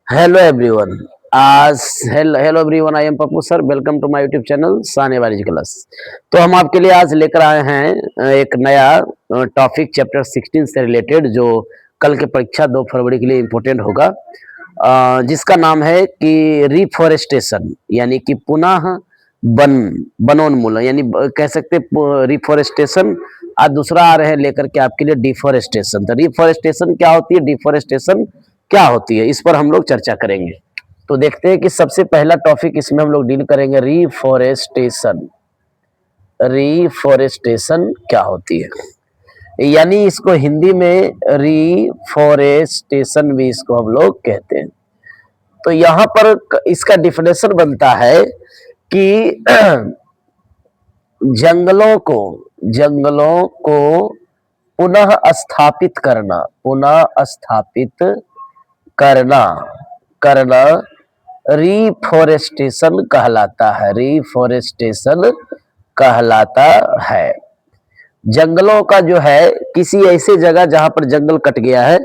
Hello everyone. आज hello hello everyone, I am Pappu sir. Welcome to my YouTube channel साने वारिज class. तो हम आपके लिए आज लेकर आए हैं एक नया टॉपिक चैप्टर 16 से रिलेटेड, जो कल के परीक्षा 2 फरवरी के लिए इम्पोर्टेंट होगा, जिसका नाम है कि रिफॉरेस्टेशन, यानी कि पुनः वनोन्मूलन, यानी कह सकते रिफॉरेस्टेशन। आज दूसरा आ रहे हैं लेकर के आपके लिए डिफॉरेस्टेशन। तो रिफॉरेस्टेशन क्या होती है, डिफॉरेस्टेशन क्या होती है, इस पर हम लोग चर्चा करेंगे। तो देखते हैं कि सबसे पहला टॉपिक इसमें हम लोग डील करेंगे रिफॉरेस्टेशन। रिफॉरेस्टेशन क्या होती है, यानी इसको हिंदी में रिफॉरेस्टेशन भी इसको हम लोग कहते हैं। तो यहाँ पर इसका डिफिनेशन बनता है कि जंगलों को पुनः स्थापित करना, पुनः स्थापित करना करना रिफॉरेस्टेशन कहलाता है। रिफॉरेस्टेशन कहलाता है। जंगलों का जो है, किसी ऐसे जगह जहां पर जंगल कट गया है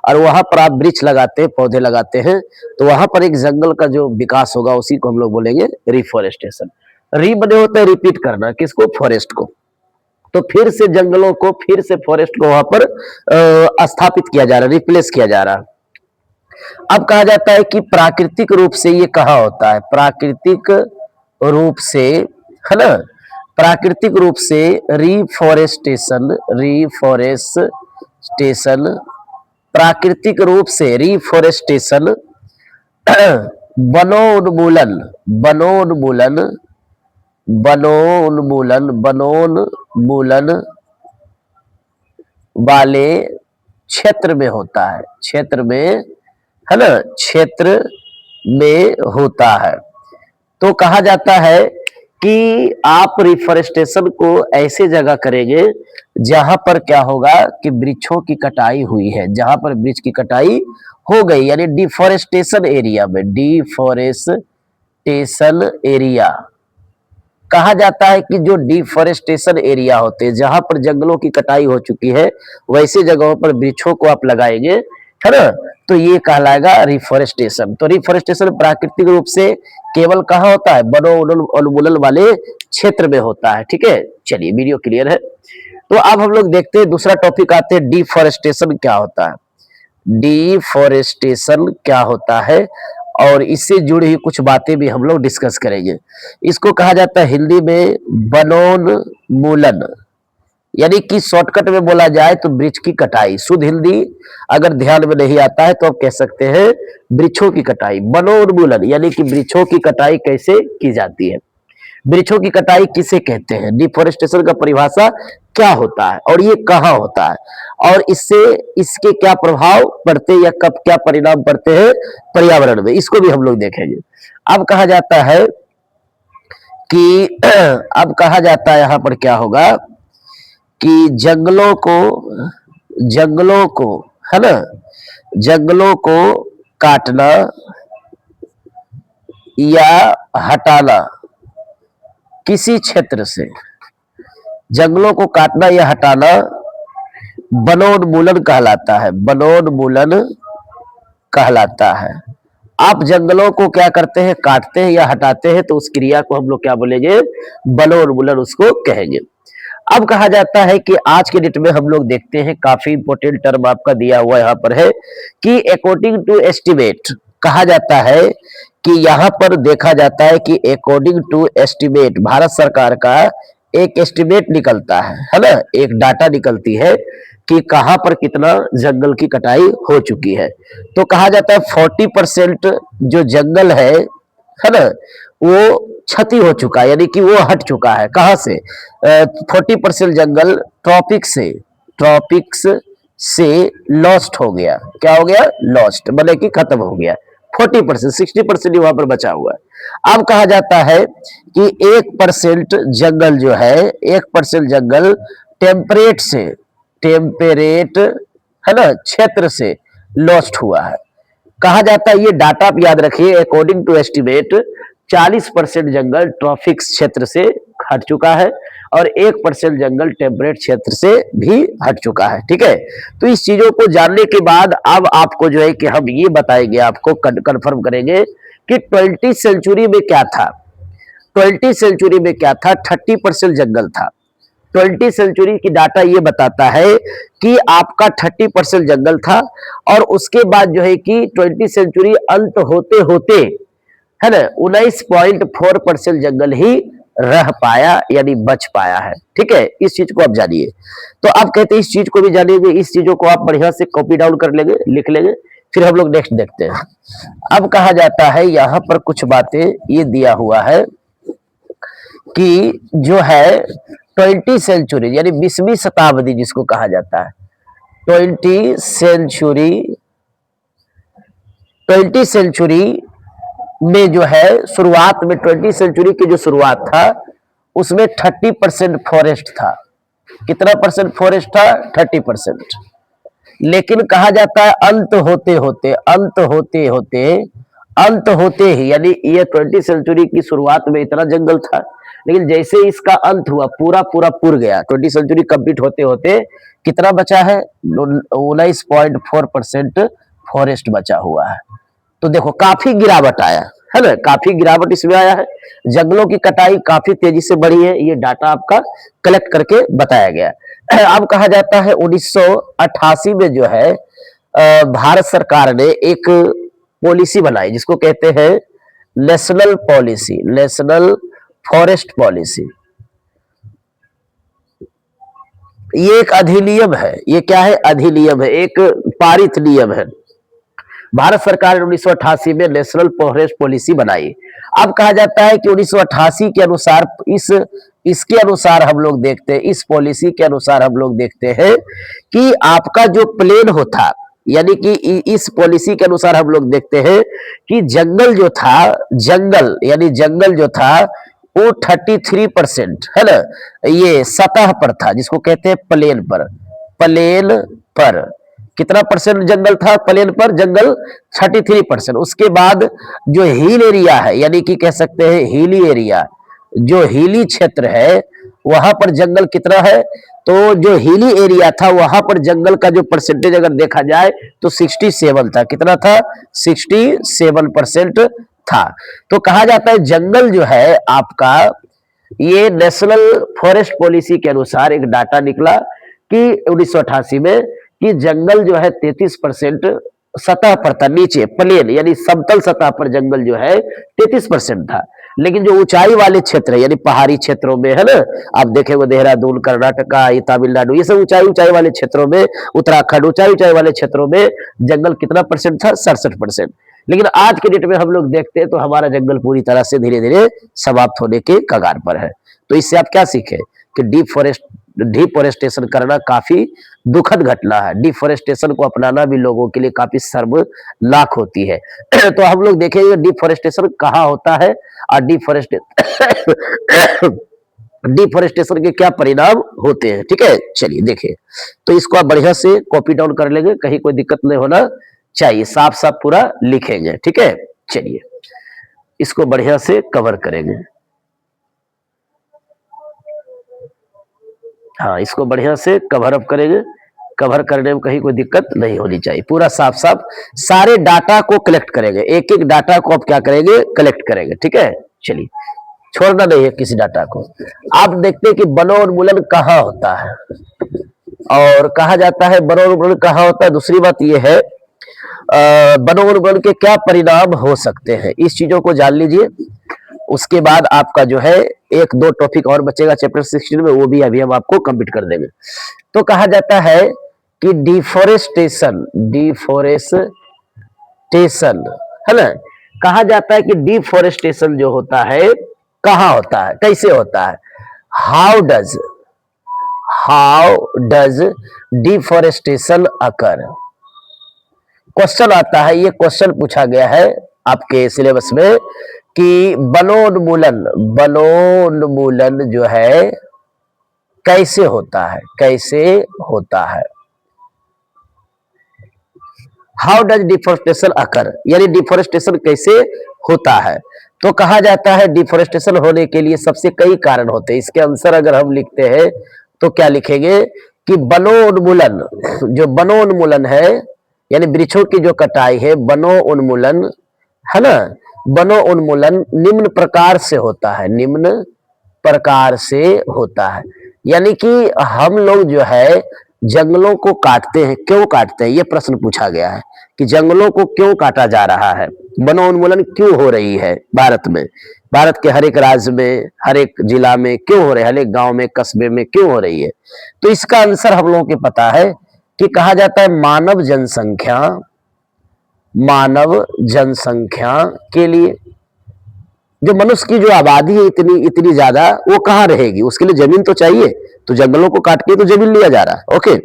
और वहां पर आप वृक्ष लगाते हैं, पौधे लगाते हैं, तो वहां पर एक जंगल का जो विकास होगा उसी को हम लोग बोलेंगे रिफॉरेस्टेशन। री बने होता है रिपीट करना, किसको? फॉरेस्ट को। तो फिर से जंगलों को, फिर से फॉरेस्ट को वहां पर स्थापित किया जा रहा है, रिप्लेस किया जा रहा है। अब कहा जाता है कि प्राकृतिक रूप से ये कहाँ होता है, प्राकृतिक रूप से, है ना, प्राकृतिक रूप से रिफॉरेस्टेशन प्राकृतिक रूप से रिफॉरेस्टेशन वनोन्मूलन वनोन्मूलन वनोन्मूलन वनोन्मूलन वाले क्षेत्र में होता है, क्षेत्र में, है ना, क्षेत्र में होता है। तो कहा जाता है कि आप रिफॉरेस्टेशन को ऐसे जगह करेंगे जहां पर क्या होगा कि वृक्षों की कटाई हुई है, जहां पर वृक्ष की कटाई हो गई, यानी डिफॉरेस्टेशन एरिया में। डिफॉरेस्टेशन एरिया कहा जाता है कि जो डिफॉरेस्टेशन एरिया होते हैं, जहां पर जंगलों की कटाई हो चुकी है, वैसे जगहों पर वृक्षों को आप लगाएंगे, है ना, तो ये कहलाएगा रिफॉरेस्टेशन। तो रिफॉरेस्टेशन प्राकृतिक रूप से केवल कहाँ होता है? वनोन्मूलन वाले क्षेत्र में होता है। ठीक है, चलिए वीडियो क्लियर है। तो अब हम लोग देखते हैं, दूसरा टॉपिक आते हैं, डिफॉरेस्टेशन क्या होता है। डिफॉरेस्टेशन क्या होता है, और इससे जुड़ी हुई कुछ बातें भी हम लोग डिस्कस करेंगे। इसको कहा जाता है हिंदी में वनोन्मूलन, यानी कि शॉर्टकट में बोला जाए तो वृक्ष की कटाई। शुद्ध हिंदी अगर ध्यान में नहीं आता है तो आप कह सकते हैं वृक्षों की कटाई। वनोन्मूलन यानी कि वृक्षों की कटाई कैसे की जाती है, वृक्षों की कटाई किसे कहते हैं, डिफॉरेस्टेशन का परिभाषा क्या होता है, और ये कहाँ होता है, और इससे इसके क्या प्रभाव पड़ते हैं या कब क्या परिणाम पड़ते हैं पर्यावरण में, इसको भी हम लोग देखेंगे। अब कहा जाता है कि अब कहा जाता है यहां पर क्या होगा कि जंगलों को, है ना, जंगलों को काटना या हटाना, किसी क्षेत्र से जंगलों को काटना या हटाना वनोन्मूलन कहलाता है। वनोन्मूलन कहलाता है। आप जंगलों को क्या करते हैं? काटते हैं या हटाते हैं, तो उस क्रिया को हम लोग क्या बोलेंगे? वनोन्मूलन उसको कहेंगे। अब कहा जाता है कि आज के डेट में हम लोग देखते हैं, काफी इंपोर्टेंट टर्म आपका दिया हुआ यहाँ पर है कि अकॉर्डिंग टू एस्टिमेट, कहा जाता है कि यहाँ पर देखा जाता है कि अकॉर्डिंग टू एस्टिमेट, भारत सरकार का एक एस्टिमेट निकलता है ना, एक डाटा निकलती है कि कहां पर कितना जंगल की कटाई हो चुकी है। तो कहा जाता है 40% जो जंगल है ना, वो क्षति हो चुका है, यानी कि वो हट चुका है। कहां से? 40% जंगल ट्रॉपिक्स से लॉस्ट हो गया। क्या हो गया? लॉस्ट, मतलब कि खत्म हो गया। 40%, 60% वहां पर बचा हुआ है। अब कहा जाता है कि 1% जंगल जो है, 1% जंगल टेम्परेट, है ना, क्षेत्र से लॉस्ट हुआ है। कहा जाता है, ये डाटा आप याद रखिए, अकॉर्डिंग टू एस्टिमेट 40% जंगल ट्रॉपिक क्षेत्र से हट चुका है और 1% जंगल टेम्परेट क्षेत्र से भी हट चुका है। ठीक है, तो इस चीजों को जानने के बाद अब आपको जो है कि हम ये बताएंगे, आपको कंफर्म करेंगे कि 20वीं सेंचुरी में क्या था। 20वीं सेंचुरी में क्या था? 30% जंगल था। 20वीं सेंचुरी की डाटा ये बताता है कि आपका 30% जंगल था और उसके बाद जो है कि 20वीं सेंचुरी अंत होते होते, है ना, 19.4% जंगल ही रह पाया, यानी बच पाया है। ठीक है, इस चीज को आप जानिए। तो आप कहते हैं इस चीज को भी जानिएगे, इस चीजों को आप बढ़िया से कॉपी डाउन कर लेंगे, लिख लेंगे, फिर हम लोग नेक्स्ट देखते हैं। अब कहा जाता है यहां पर कुछ बातें ये दिया हुआ है कि जो है 20 सेंचुरी यानी 20वीं शताब्दी जिसको कहा जाता है, 20 सेंचुरी, 20 सेंचुरी में जो है शुरुआत में, 20 सेंचुरी की जो शुरुआत था उसमें 30% फॉरेस्ट था। कितना परसेंट फॉरेस्ट था? 30%। लेकिन कहा जाता है अंत होते होते, अंत होते ही, यानी ये 20 सेंचुरी की शुरुआत में इतना जंगल था, लेकिन जैसे इसका अंत हुआ पूरा पूरा पुर गया। 20 सेंचुरी कंप्लीट होते होते कितना बचा है? 19.4% फॉरेस्ट बचा हुआ है। तो देखो काफी गिरावट आया है ना, काफी गिरावट इसमें आया है। जंगलों की कटाई काफी तेजी से बढ़ी है, ये डाटा आपका कलेक्ट करके बताया गया। अब कहा जाता है 1988 में जो है भारत सरकार ने एक पॉलिसी बनाई जिसको कहते हैं national policy, national forest policy. ये एक अधिनियम है, ये क्या है? अधिनियम है, एक पारित नियम है। भारत सरकार ने 1988 में नेशनल फॉरेस्ट पॉलिसी बनाई। अब कहा जाता है कि 1988 के अनुसार, इसके अनुसार हम लोग देखते हैं, इस पॉलिसी के अनुसार हम लोग देखते हैं कि आपका जो प्लेन होता, यानी कि इस पॉलिसी के अनुसार हम लोग देखते हैं कि जंगल जो था, जंगल यानी जंगल जो था वो 33% है ना, ये सतह पर था, जिसको कहते हैं प्लेन पर। प्लेन पर कितना परसेंट जंगल था? प्लेन पर जंगल 33%। उसके बाद जो हिल एरिया है, यानी कि कह सकते हैं हिली एरिया, जो हिली क्षेत्र है वहां पर जंगल कितना है? तो जो हिली एरिया था वहां पर जंगल का जो परसेंटेज अगर देखा जाए तो 67 था। कितना था? 67% था। तो कहा जाता है जंगल जो है आपका, ये नेशनल फॉरेस्ट पॉलिसी के अनुसार एक डाटा निकला कि 1988 में कि जंगल जो है 33% सतह पर था, नीचे प्लेन यानी समतल सतह पर जंगल जो है 33% था। लेकिन जो ऊंचाई वाले क्षेत्र है, यानी पहाड़ी क्षेत्रों में, है ना, आप देखेंगे देहरादून, कर्नाटका, ये तमिलनाडु, ये सब ऊंचाई ऊंचाई वाले क्षेत्रों में, उत्तराखंड, ऊंचाई ऊंचाई वाले क्षेत्रों में जंगल कितना परसेंट था? 67%। लेकिन आज के डेट में हम लोग देखते हैं तो हमारा जंगल पूरी तरह से धीरे धीरे समाप्त होने के कगार पर है। तो इससे आप क्या सीखे कि डिफॉरेस्टेशन करना काफी दुखद घटना है। डिफॉरेस्टेशन को अपनाना भी लोगों के लिए काफी शर्मनाक होती है। तो हम लोग देखेंगे डिफॉरेस्टेशन कहाँ होता है और डिफॉरेस्टेशन के क्या परिणाम होते हैं। ठीक है, चलिए देखिए। तो इसको आप बढ़िया से कॉपी डाउन कर लेंगे, कहीं कोई दिक्कत नहीं होना चाहिए, साफ साफ पूरा लिखेंगे। ठीक है, चलिए इसको बढ़िया से कवर करेंगे। हाँ, इसको बढ़िया से कवर अप करेंगे, कवर करने में कहीं कोई दिक्कत नहीं होनी चाहिए। पूरा साफ साफ सारे डाटा को कलेक्ट करेंगे, एक एक डाटा को आप क्या करेंगे? कलेक्ट करेंगे। ठीक है, चलिए छोड़ना नहीं है किसी डाटा को। आप देखते हैं कि वनोन्मूलन कहाँ होता है और कहा जाता है वनोन्मूलन कहाँ होता है। दूसरी बात यह है वनोन्मूलन के क्या परिणाम हो सकते हैं, इस चीजों को जान लीजिए। उसके बाद आपका जो है एक दो टॉपिक और बचेगा चैप्टर 16 में, वो भी अभी हम आपको कंप्लीट कर देंगे। तो कहा जाता है कि डिफॉरेस्टेशन है ना, कहा जाता है कि डिफॉरेस्टेशन जो होता है कहाँ होता है, कैसे होता है? How does deforestation occur? Question आता है, ये क्वेश्चन पूछा गया है आपके सिलेबस में कि वनोन्मूलन जो है कैसे होता है, कैसे होता है? हाउ डज डिफॉरेस्टेशन अकर, यानी डिफॉरेस्टेशन कैसे होता है? तो कहा जाता है डिफोरेस्टेशन होने के लिए सबसे कई कारण होते हैं। इसके आंसर अगर हम लिखते हैं तो क्या लिखेंगे कि वनोन्मूलन, जो वनोन्मूलन है यानी वृक्षों की जो कटाई है, वनोन्मूलन है ना, वनोन्मूलन निम्न प्रकार से होता है, निम्न प्रकार से होता है। यानी कि हम लोग जो है जंगलों को काटते हैं, क्यों काटते हैं, ये प्रश्न पूछा गया है कि जंगलों को क्यों काटा जा रहा है, वनोन्मूलन क्यों हो रही है भारत में, भारत के हर एक राज्य में, हर एक जिला में क्यों हो रही है, हर एक गांव में, कस्बे में क्यों हो रही है। तो इसका आंसर हम लोगों को पता है कि कहा जाता है मानव जनसंख्या, मानव जनसंख्या के लिए, जो मनुष्य की जो आबादी है इतनी इतनी ज्यादा, वो कहाँ रहेगी, उसके लिए जमीन तो चाहिए, तो जंगलों को काट के तो जमीन लिया जा रहा है। ओके,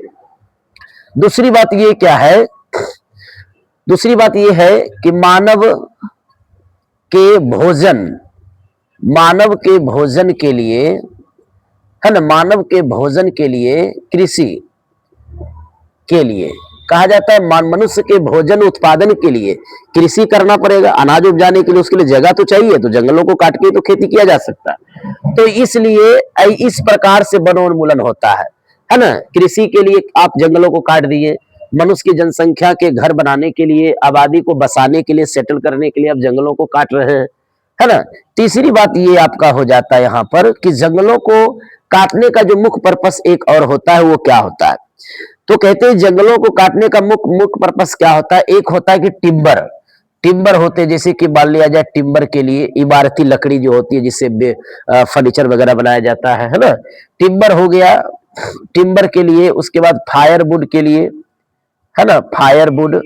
दूसरी बात ये क्या है, दूसरी बात ये है कि मानव के भोजन, मानव के भोजन के लिए है ना, मानव के भोजन के लिए, कृषि के लिए कहा जाता है मनुष्य के भोजन उत्पादन के लिए कृषि करना पड़ेगा, अनाज उपजाने के लिए उसके लिए जगह तो चाहिए, तो जंगलों को काट के तो खेती किया जा सकता है। तो इसलिए इस प्रकार से वनोन्मूलन होता है ना। कृषि के लिए आप जंगलों को काट दिए, मनुष्य की जनसंख्या के घर बनाने के लिए, आबादी को बसाने के लिए, सेटल करने के लिए आप जंगलों को काट रहे हैं, है ना। तीसरी बात ये आपका हो जाता है यहाँ पर कि जंगलों को काटने का जो मुख्य पर्पस एक और होता है, वो क्या होता है, तो कहते हैं जंगलों को काटने का मुख्य पर्पस क्या होता है, एक होता है कि टिम्बर, टिम्बर होते हैं, जैसे कि मान लिया जाए टिम्बर के लिए इमारती लकड़ी जो होती है जिससे फर्नीचर वगैरह बनाया जाता है ना, टिम्बर हो गया, टिम्बर के लिए। उसके बाद फायरवुड के लिए, है ना, फायरवुड,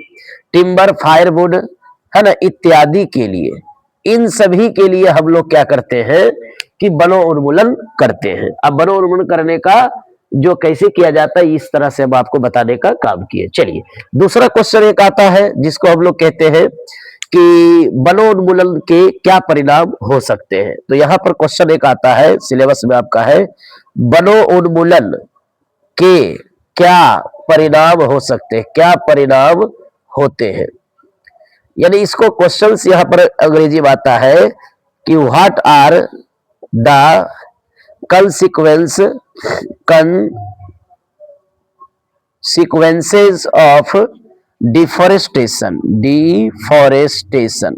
टिम्बर, फायरवुड, है ना, इत्यादि के लिए, इन सभी के लिए हम लोग क्या करते हैं कि वनोन्मूलन करते हैं। अब वनोन्मूलन करने का जो कैसे किया जाता है, इस तरह से हम आपको बताने का काम किए। चलिए दूसरा क्वेश्चन एक आता है जिसको हम लोग कहते हैं कि वनोन्मूलन के क्या परिणाम हो सकते हैं। तो यहां पर क्वेश्चन एक आता है सिलेबस में आपका है, वनोन्मूलन के क्या परिणाम हो सकते हैं, क्या परिणाम होते हैं। यानी इसको क्वेश्चंस यहां पर अंग्रेजी में आता है कि what are the consequences of deforestation, deforestation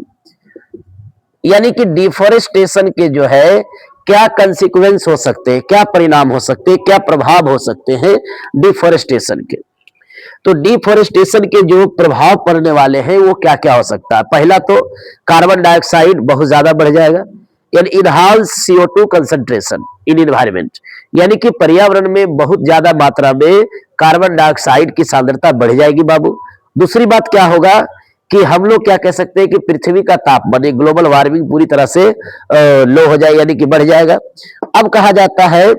यानी कि डिफोरेस्टेशन के जो है क्या कंसिक्वेंस हो सकते हैं, क्या परिणाम हो सकते हैं, क्या प्रभाव हो सकते हैं डिफोरेस्टेशन के। तो डिफोरेस्टेशन के जो प्रभाव पड़ने वाले हैं वो क्या क्या हो सकता है। पहला तो कार्बन डाइऑक्साइड बहुत ज्यादा बढ़ जाएगा, यानी enhance CO2 concentration in environment, यानी कि पर्यावरण में बहुत ज्यादा मात्रा में कार्बन डाइऑक्साइड की सांद्रता बढ़ जाएगी बाबू। दूसरी बात क्या होगा कि हम लोग क्या कह सकते हैं कि पृथ्वी का तापमान, ग्लोबल वार्मिंग पूरी तरह से लो हो जाए, यानी कि बढ़ जाएगा। अब कहा जाता है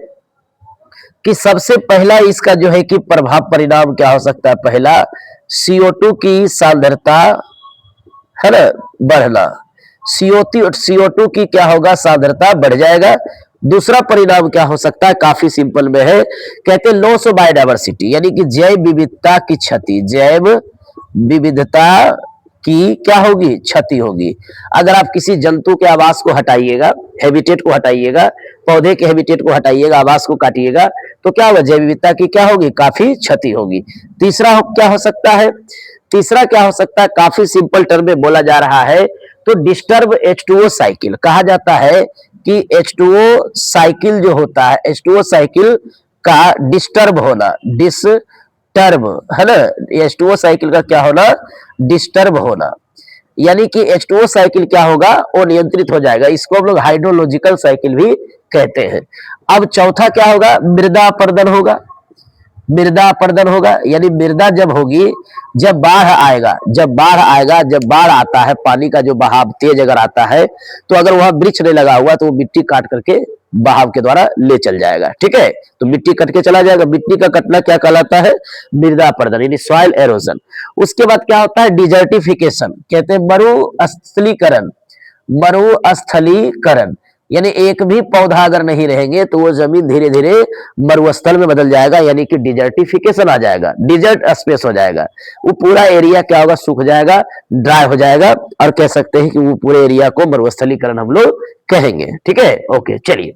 कि सबसे पहला इसका जो है कि प्रभाव परिणाम क्या हो सकता है, पहला CO2 की सांद्रता, है ना, बढ़ना, CO2 की क्या होगा, सांद्रता बढ़ जाएगा। दूसरा परिणाम क्या हो सकता है, काफी सिंपल में है, कहते हैं लॉस ऑफ बायोडायवर्सिटी, यानी कि जैव विविधता की क्षति, जैव विविधता की क्या होगी, क्षति होगी। अगर आप किसी जंतु के आवास को हटाइएगा, हैबिटेट को हटाइएगा, पौधे के हैबिटेट को हटाइएगा, आवास को काटिएगा, तो क्या होगा, जैव विविधता की क्या होगी, काफी क्षति होगी। तीसरा क्या हो सकता है, तीसरा क्या हो सकता है, काफी सिंपल टर्म में बोला जा रहा है, तो डिस्टर्ब H2O साइकिल, कहा जाता है कि H2O साइकिल जो होता है, H2O साइकिल का डिस्टर्ब होना, डिस्टर्ब, है ना, H2O साइकिल का क्या होना, डिस्टर्ब होना, यानी कि H2O साइकिल क्या होगा, वो नियंत्रित हो जाएगा। इसको हम लोग हाइड्रोलॉजिकल साइकिल भी कहते हैं। अब चौथा क्या होगा, मृदा अपरदन होगा, मृदा अपरदन होगा, यानी मृदा जब होगी, जब बाढ़ आएगा, जब बाढ़ आएगा, जब बाढ़ आता है, पानी का जो बहाव तेज अगर आता है, तो अगर वहां वृक्ष नहीं लगा हुआ तो वो मिट्टी काट करके बहाव के द्वारा ले चल जाएगा, ठीक है, तो मिट्टी कट के चला जाएगा। मिट्टी का कटना क्या कहलाता है, मृदा अपरदन, यानी सॉइल एरोजन। उसके बाद क्या होता है, डिजर्टिफिकेशन, कहते हैं मरुस्थलीकरण, मरुस्थलीकरण, यानी एक भी पौधा अगर नहीं रहेंगे तो वो जमीन धीरे धीरे मरुस्थल में बदल जाएगा, यानी कि डिजर्टिफिकेशन आ जाएगा, डिजर्ट स्पेस हो जाएगा। वो पूरा एरिया क्या होगा, सूख जाएगा, ड्राई हो जाएगा, और कह सकते हैं कि वो पूरे एरिया को मरुस्थलीकरण हम लोग कहेंगे। ठीक है, ओके, चलिए।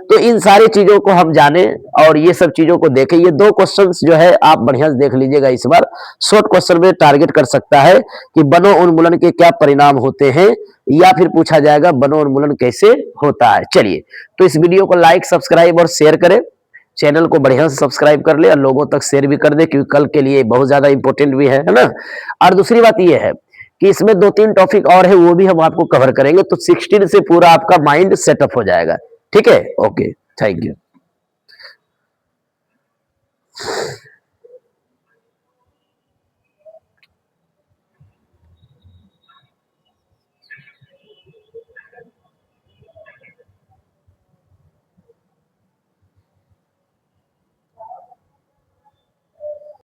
तो इन सारी चीजों को हम जाने और ये सब चीजों को देखें। ये 2 क्वेश्चंस जो है आप बढ़िया से देख लीजिएगा इस बार। शॉर्ट क्वेश्चन में टारगेट कर सकता है कि वनोन्मूलन के क्या परिणाम होते हैं, या फिर पूछा जाएगा वनोन्मूलन कैसे होता है। चलिए, तो इस वीडियो को लाइक, सब्सक्राइब और शेयर करें। चैनल को बढ़िया से सब्सक्राइब कर ले और लोगों तक शेयर भी कर दे, क्योंकि कल के लिए बहुत ज्यादा इंपॉर्टेंट भी है ना। और दूसरी बात यह है कि इसमें 2-3 टॉपिक और है, वो भी हम आपको कवर करेंगे, तो 16 से पूरा आपका माइंड सेटअप हो जाएगा। ठीक है, ओके, थैंक यू।